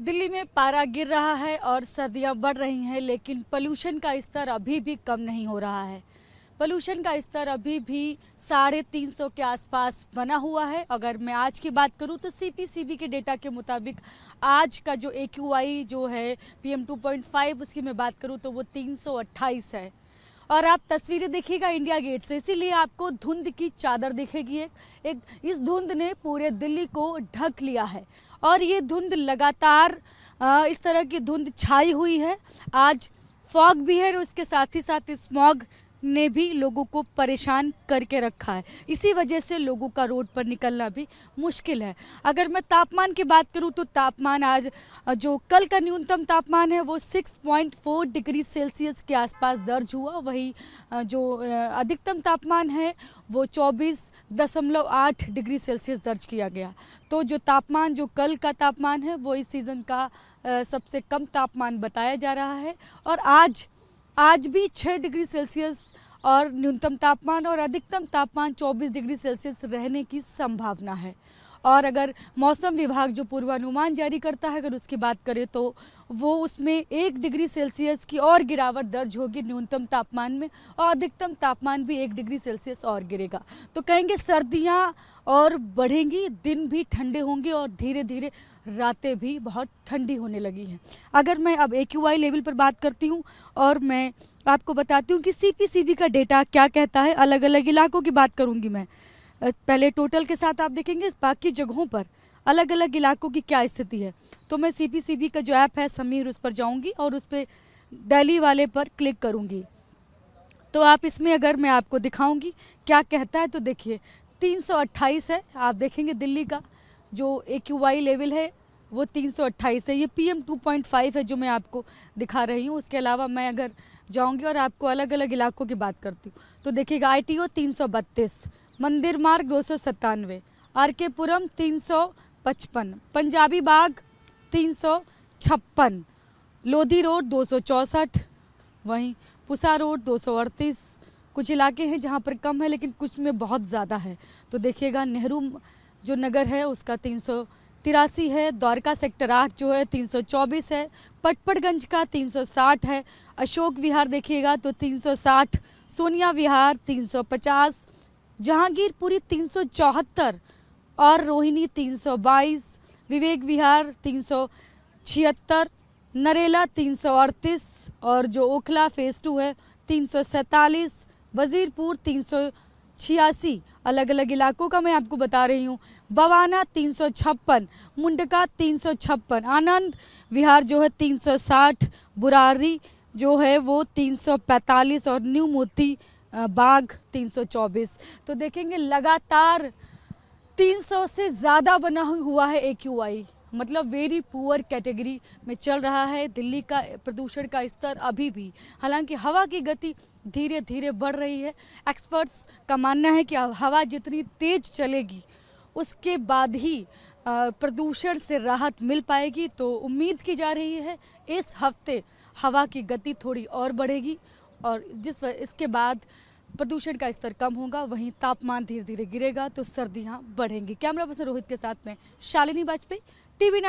दिल्ली में पारा गिर रहा है और सर्दियां बढ़ रही हैं, लेकिन पोल्यूशन का स्तर अभी भी कम नहीं हो रहा है। पोल्यूशन का स्तर अभी भी 350 के आसपास बना हुआ है। अगर मैं आज की बात करूं तो सीपीसीबी के डेटा के मुताबिक आज का जो एक्यूआई जो है PM 2.5 उसकी मैं बात करूं तो वो 328 है। और आप तस्वीरें देखिएगा इंडिया गेट से, इसीलिए आपको धुंध की चादर दिखेगी। एक इस धुंध ने पूरे दिल्ली को ढक लिया है और ये धुंध लगातार इस तरह की धुंध छाई हुई है। आज फॉग भी है और उसके साथ ही साथ स्मॉग ने भी लोगों को परेशान करके रखा है। इसी वजह से लोगों का रोड पर निकलना भी मुश्किल है। अगर मैं तापमान की बात करूं तो तापमान आज जो कल का न्यूनतम तापमान है वो 6.4 डिग्री सेल्सियस के आसपास दर्ज हुआ। वहीं जो अधिकतम तापमान है वो 24.8 डिग्री सेल्सियस दर्ज किया गया। तो जो तापमान जो कल का तापमान है वो इस सीज़न का सबसे कम तापमान बताया जा रहा है। और आज भी 6 डिग्री सेल्सियस और न्यूनतम तापमान और अधिकतम तापमान 24 डिग्री सेल्सियस रहने की संभावना है। और अगर मौसम विभाग जो पूर्वानुमान जारी करता है अगर उसकी बात करें तो वो उसमें 1 डिग्री सेल्सियस की और गिरावट दर्ज होगी न्यूनतम तापमान में और अधिकतम तापमान भी 1 डिग्री सेल्सियस और गिरेगा। तो कहेंगे सर्दियाँ और बढ़ेंगी, दिन भी ठंडे होंगे और धीरे धीरे रातें भी बहुत ठंडी होने लगी हैं। अगर मैं अब एक्यूआई लेवल पर बात करती हूँ और मैं आपको बताती हूँ कि सीपीसीबी का डेटा क्या कहता है। अलग अलग इलाकों की बात करूँगी मैं, पहले टोटल के साथ आप देखेंगे बाकी जगहों पर अलग अलग इलाकों की क्या स्थिति है। तो मैं सीपीसीबी का जो ऐप है समीर उस पर जाऊँगी और उस पर दिल्ली वाले पर क्लिक करूँगी तो आप इसमें अगर मैं आपको दिखाऊँगी क्या कहता है तो देखिए 328 है। आप देखेंगे दिल्ली का जो एक्यूआई लेवल है वो 328 है। ये PM 2.5 है जो मैं आपको दिखा रही हूँ। उसके अलावा मैं अगर जाऊँगी और आपको अलग अलग इलाकों की बात करती हूँ तो देखिएगा ITO 332, मंदिर मार्ग 297, RK पुरम 355, पंजाबी बाग 356, लोधी रोड 264, वहीं पुसा रोड 238। कुछ इलाके हैं जहाँ पर कम है लेकिन कुछ में बहुत ज़्यादा है। तो देखिएगा नेहरू जो नगर है उसका 383 है, द्वारका सेक्टर 8 जो है 324 है, पटपड़गंज का 360 है, अशोक विहार देखिएगा तो 360, सोनिया विहार 350, जहांगीरपुरी 374 और रोहिणी 322, विवेक विहार 376, नरेला 338 और जो ओखला फेज 2 है 347, वजीरपुर 386। अलग अलग इलाकों का मैं आपको बता रही हूँ। बवाना 356, मुंडका 356, आनंद विहार जो है 360, बुरारी जो है वो 345 और न्यू मोती बाग 324। तो देखेंगे लगातार 300 से ज़्यादा बना हुआ है एक्यूआई, मतलब वेरी पुअर कैटेगरी में चल रहा है दिल्ली का प्रदूषण का स्तर अभी भी। हालांकि हवा की गति धीरे धीरे बढ़ रही है। एक्सपर्ट्स का मानना है कि हवा जितनी तेज चलेगी उसके बाद ही प्रदूषण से राहत मिल पाएगी। तो उम्मीद की जा रही है इस हफ्ते हवा की गति थोड़ी और बढ़ेगी और इसके बाद प्रदूषण का स्तर कम होगा, वहीं तापमान धीरे धीरे गिरेगा तो सर्दियां बढ़ेंगी। कैमरा पर्सन रोहित के साथ में शालिनी वाजपेयी, TV9।